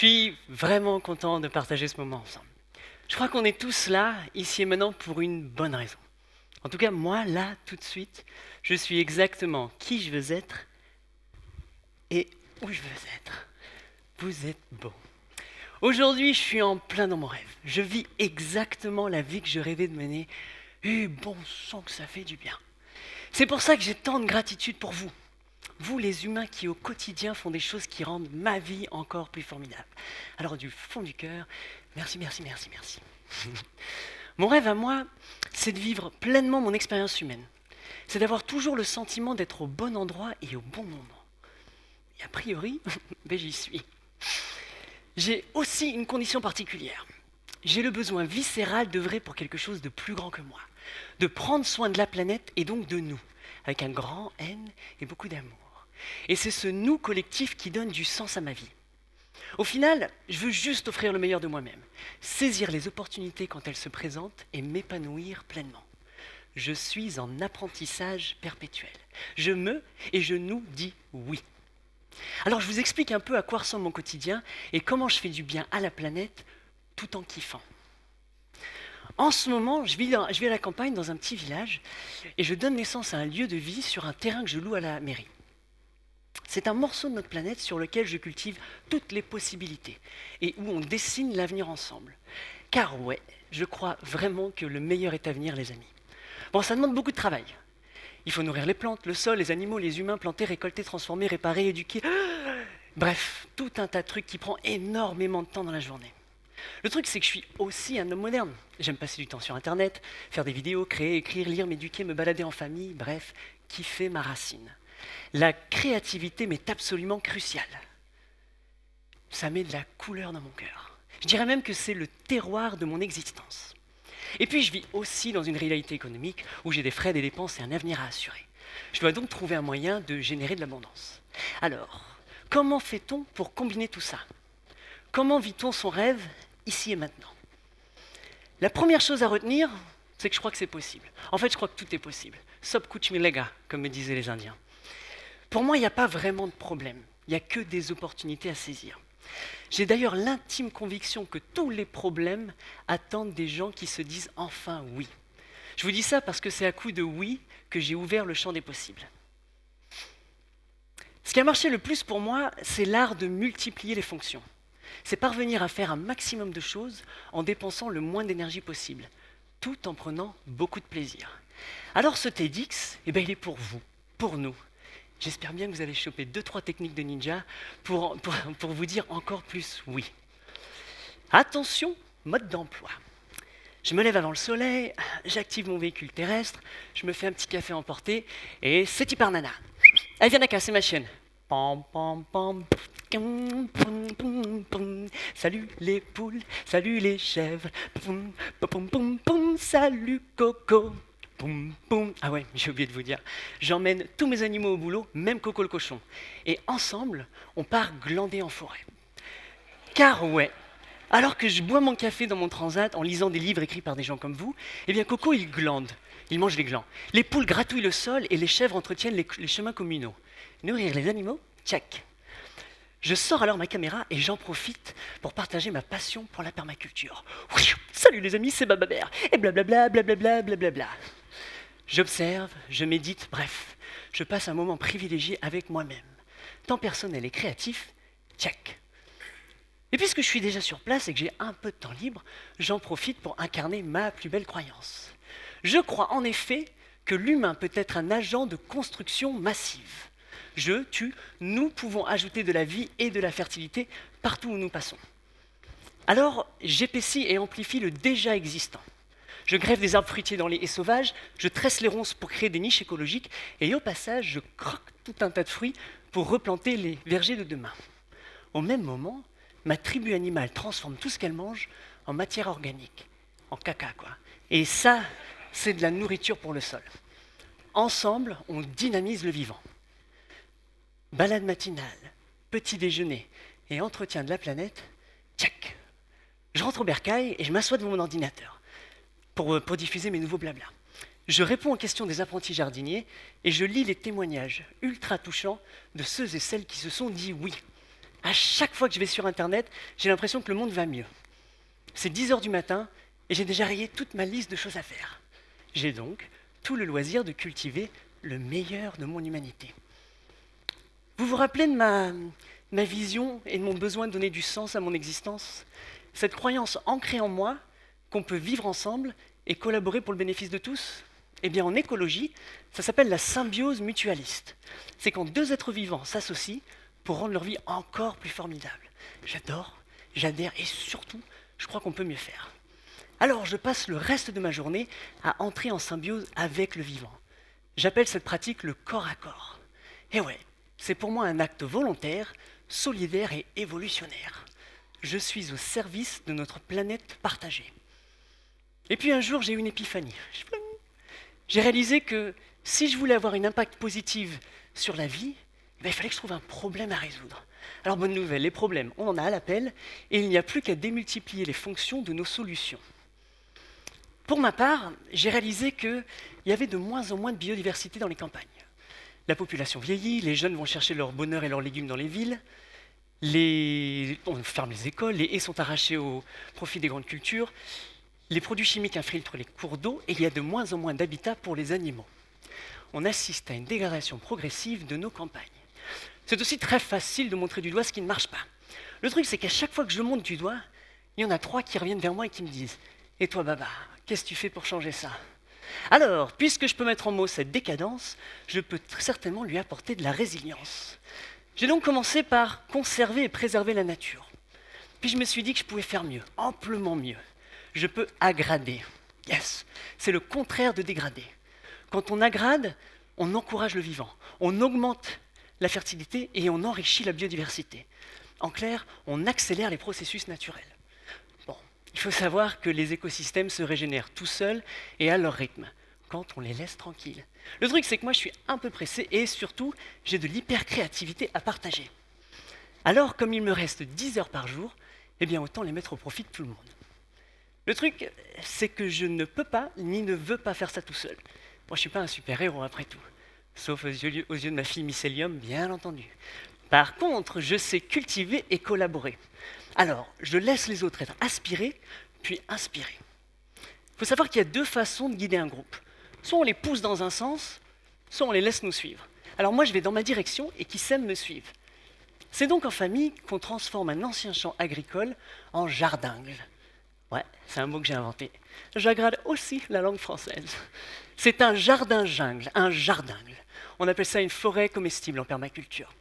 suis vraiment content de partager ce moment ensemble. Je crois qu'on est tous là, ici et maintenant, pour une bonne raison. En tout cas, moi, là, tout de suite, je suis exactement qui je veux être et où je veux être. Vous êtes beau. Aujourd'hui, je suis en plein dans mon rêve. Je vis exactement la vie que je rêvais de mener. Et bon sang que ça fait du bien. C'est pour ça que j'ai tant de gratitude pour vous. Vous, les humains qui au quotidien font des choses qui rendent ma vie encore plus formidable. Alors du fond du cœur, merci, merci, merci, merci. Mon rêve à moi, c'est de vivre pleinement mon expérience humaine. C'est d'avoir toujours le sentiment d'être au bon endroit et au bon moment. Et a priori, ben j'y suis. J'ai aussi une condition particulière. J'ai le besoin viscéral d'œuvrer pour quelque chose de plus grand que moi. De prendre soin de la planète et donc de nous, avec un grand N et beaucoup d'amour. Et c'est ce nous collectif qui donne du sens à ma vie. Au final, je veux juste offrir le meilleur de moi-même, saisir les opportunités quand elles se présentent et m'épanouir pleinement. Je suis en apprentissage perpétuel. Je me et je nous dis oui. Alors je vous explique un peu à quoi ressemble mon quotidien et comment je fais du bien à la planète tout en kiffant. En ce moment, je vis à la campagne dans un petit village et je donne naissance à un lieu de vie sur un terrain que je loue à la mairie. C'est un morceau de notre planète sur lequel je cultive toutes les possibilités et où on dessine l'avenir ensemble. Car ouais, je crois vraiment que le meilleur est à venir, les amis. Bon, ça demande beaucoup de travail. Il faut nourrir les plantes, le sol, les animaux, les humains, planter, récolter, transformer, réparer, éduquer. Bref, tout un tas de trucs qui prend énormément de temps dans la journée. Le truc, c'est que je suis aussi un homme moderne. J'aime passer du temps sur Internet, faire des vidéos, créer, écrire, lire, m'éduquer, me balader en famille, bref, kiffer ma racine. La créativité m'est absolument cruciale. Ça met de la couleur dans mon cœur. Je dirais même que c'est le terroir de mon existence. Et puis je vis aussi dans une réalité économique où j'ai des frais, des dépenses et un avenir à assurer. Je dois donc trouver un moyen de générer de l'abondance. Alors, comment fait-on pour combiner tout ça? Comment vit-on son rêve ici et maintenant? La première chose à retenir, c'est que je crois que c'est possible. En fait, je crois que tout est possible. Sop kuch milega, comme me disaient les Indiens. Pour moi, il n'y a pas vraiment de problème. Il n'y a que des opportunités à saisir. J'ai d'ailleurs l'intime conviction que tous les problèmes attendent des gens qui se disent enfin oui. Je vous dis ça parce que c'est à coup de oui que j'ai ouvert le champ des possibles. Ce qui a marché le plus pour moi, c'est l'art de multiplier les fonctions. C'est parvenir à faire un maximum de choses en dépensant le moins d'énergie possible, tout en prenant beaucoup de plaisir. Alors ce TEDx, il est pour vous, pour nous. J'espère bien que vous allez choper 2-3 techniques de ninja pour vous dire encore plus oui. Attention, mode d'emploi. Je me lève avant le soleil, j'active mon véhicule terrestre, je me fais un petit café emporté et c'est y par nana. Allez, viens Naka, c'est ma chienne. Pam, pam, pam. Salut les poules, salut les chèvres. Salut Coco. Poum, poum. Ah ouais, j'ai oublié de vous dire. J'emmène tous mes animaux au boulot, même Coco le cochon. Et ensemble, on part glander en forêt. Car ouais, alors que je bois mon café dans mon transat en lisant des livres écrits par des gens comme vous, eh bien Coco, il glande. Il mange les glands. Les poules gratouillent le sol et les chèvres entretiennent les chemins communaux. Nourrir les animaux, check. Je sors alors ma caméra et j'en profite pour partager ma passion pour la permaculture. Salut les amis, c'est Bababert. Et blablabla, blablabla, blablabla. J'observe, je médite, bref, je passe un moment privilégié avec moi-même. Temps personnel et créatif, check. Et puisque je suis déjà sur place et que j'ai un peu de temps libre, j'en profite pour incarner ma plus belle croyance. Je crois en effet que l'humain peut être un agent de construction massive. Je, tu, nous pouvons ajouter de la vie et de la fertilité partout où nous passons. Alors, j'épaissis et amplifie le déjà existant. Je greffe des arbres fruitiers dans les haies sauvages, je tresse les ronces pour créer des niches écologiques, et au passage, je croque tout un tas de fruits pour replanter les vergers de demain. Au même moment, ma tribu animale transforme tout ce qu'elle mange en matière organique, en caca quoi. Et ça, c'est de la nourriture pour le sol. Ensemble, on dynamise le vivant. Balade matinale, petit déjeuner et entretien de la planète, tchac. Je rentre au bercail et je m'assois devant mon ordinateur pour diffuser mes nouveaux blablas. Je réponds aux questions des apprentis jardiniers et je lis les témoignages ultra touchants de ceux et celles qui se sont dit oui. À chaque fois que je vais sur Internet, j'ai l'impression que le monde va mieux. C'est 10 heures du matin et j'ai déjà rayé toute ma liste de choses à faire. J'ai donc tout le loisir de cultiver le meilleur de mon humanité. Vous vous rappelez de ma vision et de mon besoin de donner du sens à mon existence? Cette croyance ancrée en moi qu'on peut vivre ensemble et collaborer pour le bénéfice de tous? Eh bien, en écologie, ça s'appelle la symbiose mutualiste. C'est quand deux êtres vivants s'associent pour rendre leur vie encore plus formidable. J'adore, j'adhère et surtout, je crois qu'on peut mieux faire. Alors, je passe le reste de ma journée à entrer en symbiose avec le vivant. J'appelle cette pratique le corps à corps. Et ouais, c'est pour moi un acte volontaire, solidaire et évolutionnaire. Je suis au service de notre planète partagée. Et puis un jour, j'ai eu une épiphanie. J'ai réalisé que si je voulais avoir un impact positif sur la vie, il fallait que je trouve un problème à résoudre. Alors bonne nouvelle, les problèmes, on en a à l'appel, et il n'y a plus qu'à démultiplier les fonctions de nos solutions. Pour ma part, j'ai réalisé qu'il y avait de moins en moins de biodiversité dans les campagnes. La population vieillit, les jeunes vont chercher leur bonheur et leurs légumes dans les villes, on ferme les écoles, les haies sont arrachées au profit des grandes cultures, les produits chimiques infiltrent les cours d'eau et il y a de moins en moins d'habitats pour les animaux. On assiste à une dégradation progressive de nos campagnes. C'est aussi très facile de montrer du doigt ce qui ne marche pas. Le truc, c'est qu'à chaque fois que je montre du doigt, il y en a 3 qui reviennent vers moi et qui me disent « Et toi, Baba, qu'est-ce que tu fais pour changer ça ?» Alors, puisque je peux mettre en mots cette décadence, je peux certainement lui apporter de la résilience. J'ai donc commencé par conserver et préserver la nature. Puis je me suis dit que je pouvais faire mieux, amplement mieux. Je peux aggrader. Yes, c'est le contraire de dégrader. Quand on agrade, on encourage le vivant, on augmente la fertilité et on enrichit la biodiversité. En clair, on accélère les processus naturels. Bon, il faut savoir que les écosystèmes se régénèrent tout seuls et à leur rythme, quand on les laisse tranquilles. Le truc, c'est que moi, je suis un peu pressé et surtout, j'ai de l'hyper-créativité à partager. Alors, comme il me reste 10 heures par jour, eh bien, autant les mettre au profit de tout le monde. Le truc, c'est que je ne peux pas ni ne veux pas faire ça tout seul. Moi, je ne suis pas un super-héros après tout. Sauf aux yeux de ma fille Mycélium, bien entendu. Par contre, je sais cultiver et collaborer. Alors, je laisse les autres être aspirés, puis inspirés. Il faut savoir qu'il y a 2 façons de guider un groupe. Soit on les pousse dans un sens, soit on les laisse nous suivre. Alors moi, je vais dans ma direction et qui sème me suivent. C'est donc en famille qu'on transforme un ancien champ agricole en jardingle. Ouais, c'est un mot que j'ai inventé. J'agrade aussi la langue française. C'est un jardin-jungle, un jardingle. On appelle ça une forêt comestible en permaculture.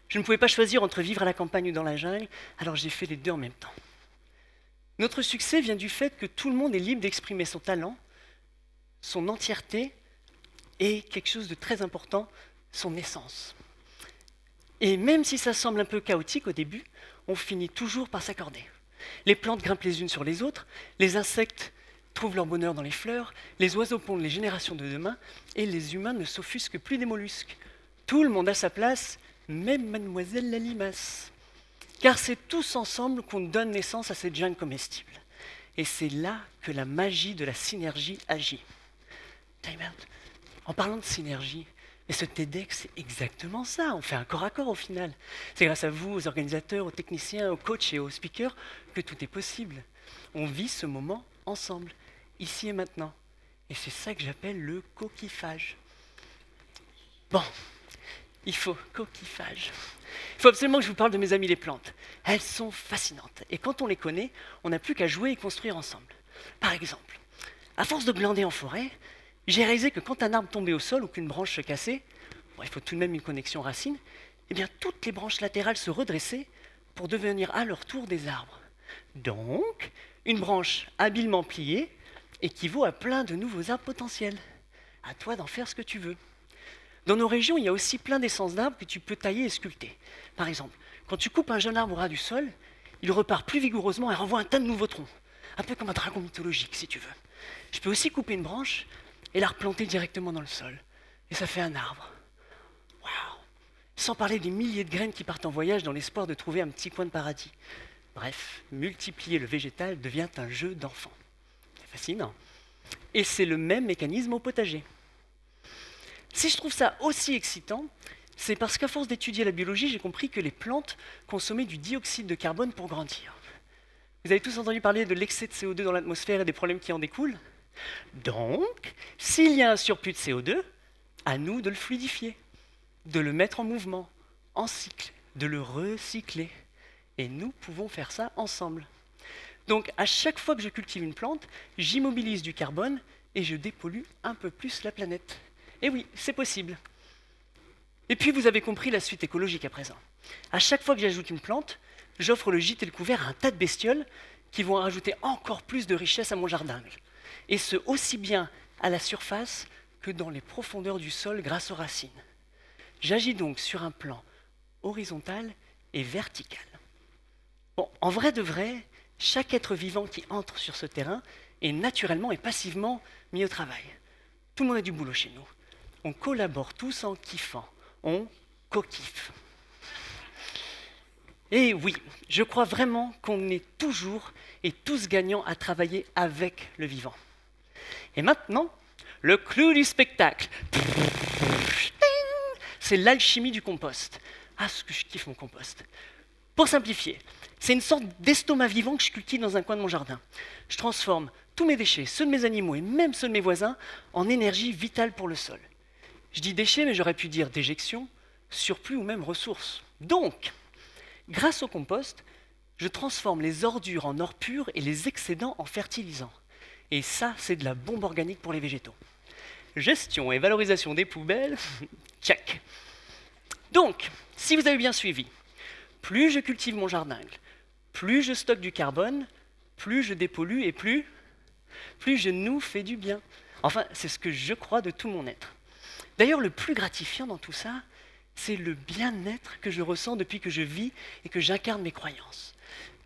Je ne pouvais pas choisir entre vivre à la campagne ou dans la jungle, alors j'ai fait les 2 en même temps. Notre succès vient du fait que tout le monde est libre d'exprimer son talent, son entièreté et quelque chose de très important, son essence. Et même si ça semble un peu chaotique au début, on finit toujours par s'accorder. Les plantes grimpent les unes sur les autres, les insectes trouvent leur bonheur dans les fleurs, les oiseaux pondent les générations de demain, et les humains ne s'offusquent plus des mollusques. Tout le monde a sa place, même mademoiselle la limace. Car c'est tous ensemble qu'on donne naissance à cette jungle comestible. Et c'est là que la magie de la synergie agit. Time out. En parlant de synergie, et ce TEDx, c'est exactement ça. On fait un corps à corps au final. C'est grâce à vous, aux organisateurs, aux techniciens, aux coachs et aux speakers que tout est possible. On vit ce moment ensemble, ici et maintenant. Et c'est ça que j'appelle le coquillage. Bon, il faut coquillage. Il faut absolument que je vous parle de mes amies les plantes. Elles sont fascinantes. Et quand on les connaît, on n'a plus qu'à jouer et construire ensemble. Par exemple, à force de glander en forêt, j'ai réalisé que quand un arbre tombait au sol ou qu'une branche se cassait, il faut tout de même une connexion racine, eh bien toutes les branches latérales se redressaient pour devenir à leur tour des arbres. Donc, une branche habilement pliée équivaut à plein de nouveaux arbres potentiels. À toi d'en faire ce que tu veux. Dans nos régions, il y a aussi plein d'essences d'arbres que tu peux tailler et sculpter. Par exemple, quand tu coupes un jeune arbre au ras du sol, il repart plus vigoureusement et renvoie un tas de nouveaux troncs. Un peu comme un dragon mythologique, si tu veux. Je peux aussi couper une branche et la replanter directement dans le sol. Et ça fait un arbre. Waouh! Sans parler des milliers de graines qui partent en voyage dans l'espoir de trouver un petit coin de paradis. Bref, multiplier le végétal devient un jeu d'enfant. C'est fascinant. Et c'est le même mécanisme au potager. Si je trouve ça aussi excitant, C'est parce qu'à force d'étudier la biologie, j'ai compris que les plantes consommaient du dioxyde de carbone pour grandir. Vous avez tous entendu parler de l'excès de CO2 dans l'atmosphère et des problèmes qui en découlent? Donc, s'il y a un surplus de CO2, à nous de le fluidifier, de le mettre en mouvement, en cycle, de le recycler. Et nous pouvons faire ça ensemble. Donc, à chaque fois que je cultive une plante, j'immobilise du carbone et je dépollue un peu plus la planète. Et oui, c'est possible. Et puis, vous avez compris la suite écologique à présent. À chaque fois que j'ajoute une plante, j'offre le gîte et le couvert à un tas de bestioles qui vont rajouter encore plus de richesse à mon jardin. Et ce, aussi bien à la surface que dans les profondeurs du sol grâce aux racines. J'agis donc sur un plan horizontal et vertical. Bon, en vrai de vrai, chaque être vivant qui entre sur ce terrain est naturellement et passivement mis au travail. Tout le monde a du boulot chez nous. On collabore tous en kiffant. On co-kiffe. Et oui, je crois vraiment qu'on est toujours et tous gagnants à travailler avec le vivant. Et maintenant, le clou du spectacle. C'est l'alchimie du compost. Ah, ce que je kiffe mon compost. Pour simplifier, c'est une sorte d'estomac vivant que je cultive dans un coin de mon jardin. Je transforme tous mes déchets, ceux de mes animaux et même ceux de mes voisins, en énergie vitale pour le sol. Je dis déchets, mais j'aurais pu dire déjection, surplus ou même ressources. Donc, grâce au compost, je transforme les ordures en or pur et les excédents en fertilisants. Et ça, c'est de la bombe organique pour les végétaux. Gestion et valorisation des poubelles, check. Donc, si vous avez bien suivi, plus je cultive mon jardin, plus je stocke du carbone, plus je dépollue et plus je nous fais du bien. Enfin, c'est ce que je crois de tout mon être. D'ailleurs, le plus gratifiant dans tout ça, c'est le bien-être que je ressens depuis que je vis et que j'incarne mes croyances.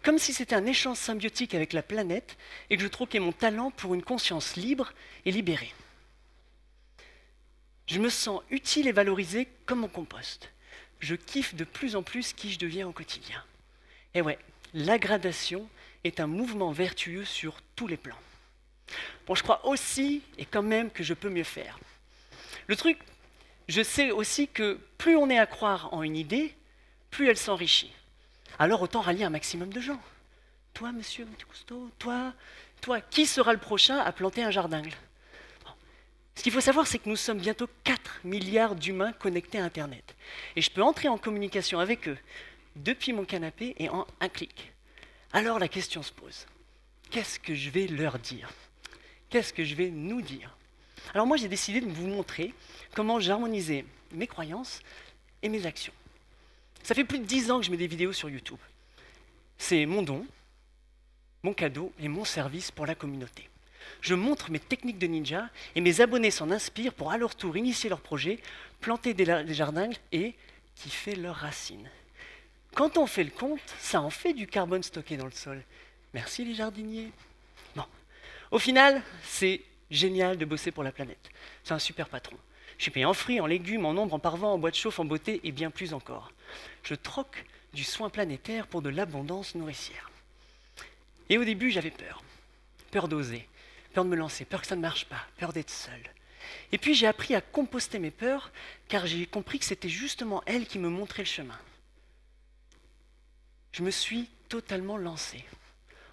Comme si c'était un échange symbiotique avec la planète et que je troquais mon talent pour une conscience libre et libérée. Je me sens utile et valorisé comme mon compost. Je kiffe de plus en plus qui je deviens au quotidien. Et ouais, la gradation est un mouvement vertueux sur tous les plans. Bon, je crois aussi et quand même que je peux mieux faire. Le truc, je sais aussi que plus on est à croire en une idée, plus elle s'enrichit. Alors autant rallier un maximum de gens. Toi, monsieur Cousteau, toi, qui sera le prochain à planter un jardin? Bon. Ce qu'il faut savoir, c'est que nous sommes bientôt 4 milliards d'humains connectés à Internet. Et je peux entrer en communication avec eux depuis mon canapé et en un clic. Alors la question se pose. Qu'est-ce que je vais leur dire? Qu'est-ce que je vais nous dire? Alors moi, j'ai décidé de vous montrer comment j'harmonisais mes croyances et mes actions. Ça fait plus de 10 ans que je mets des vidéos sur YouTube. C'est mon don, mon cadeau et mon service pour la communauté. Je montre mes techniques de ninja et mes abonnés s'en inspirent pour à leur tour initier leurs projets, planter des jardins et kiffer leurs racines. Quand on fait le compte, ça en fait du carbone stocké dans le sol. Merci les jardiniers. Bon. Au final, c'est génial de bosser pour la planète. C'est un super patron. Je suis payé en fruits, en légumes, en ombre, en parvent, en bois de chauffe, en beauté et bien plus encore. Je troque du soin planétaire pour de l'abondance nourricière. Et au début, j'avais peur. Peur d'oser, peur de me lancer, peur que ça ne marche pas, peur d'être seul. Et puis j'ai appris à composter mes peurs, car j'ai compris que c'était justement elles qui me montraient le chemin. Je me suis totalement lancé,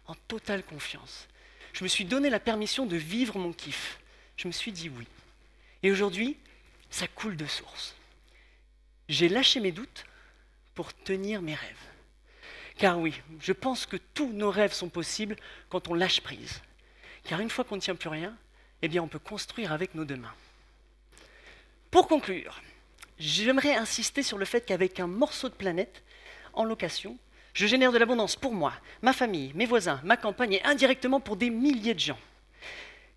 en totale confiance. Je me suis donné la permission de vivre mon kiff. Je me suis dit oui. Et aujourd'hui, ça coule de source. J'ai lâché mes doutes pour tenir mes rêves. Car oui, je pense que tous nos rêves sont possibles quand on lâche prise. Car une fois qu'on ne tient plus rien, eh bien on peut construire avec nos deux mains. Pour conclure, j'aimerais insister sur le fait qu'avec un morceau de planète en location, je génère de l'abondance pour moi, ma famille, mes voisins, ma campagne et indirectement pour des milliers de gens.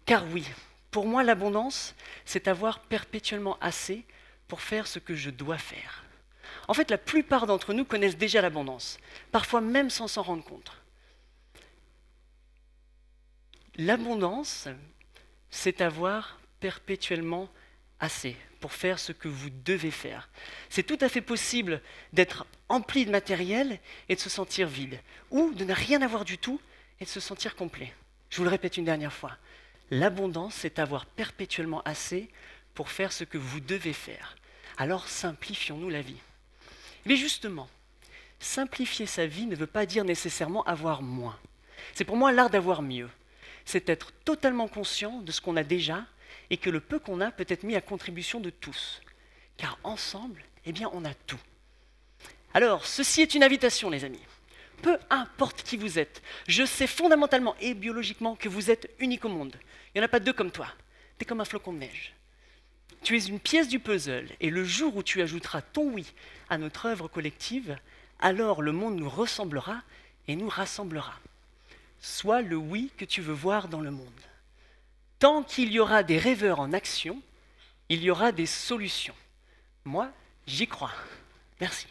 Car oui, pour moi l'abondance, c'est avoir perpétuellement assez pour faire ce que je dois faire. En fait, la plupart d'entre nous connaissent déjà l'abondance, parfois même sans s'en rendre compte. L'abondance, c'est avoir perpétuellement assez pour faire ce que vous devez faire. C'est tout à fait possible d'être empli de matériel et de se sentir vide, ou de ne rien avoir du tout et de se sentir complet. Je vous le répète une dernière fois. L'abondance, c'est avoir perpétuellement assez pour faire ce que vous devez faire. alors simplifions-nous la vie. Mais justement, simplifier sa vie ne veut pas dire nécessairement avoir moins. C'est pour moi l'art d'avoir mieux. C'est être totalement conscient de ce qu'on a déjà et que le peu qu'on a peut être mis à contribution de tous. Car ensemble, eh bien, on a tout. Alors, ceci est une invitation, les amis. Peu importe qui vous êtes, je sais fondamentalement et biologiquement que vous êtes unique au monde. Il n'y en a pas deux comme toi. Tu es comme un flocon de neige. Tu es une pièce du puzzle, et le jour où tu ajouteras ton oui à notre œuvre collective, alors le monde nous ressemblera et nous rassemblera. Sois le oui que tu veux voir dans le monde. Tant qu'il y aura des rêveurs en action, il y aura des solutions. Moi, j'y crois. Merci.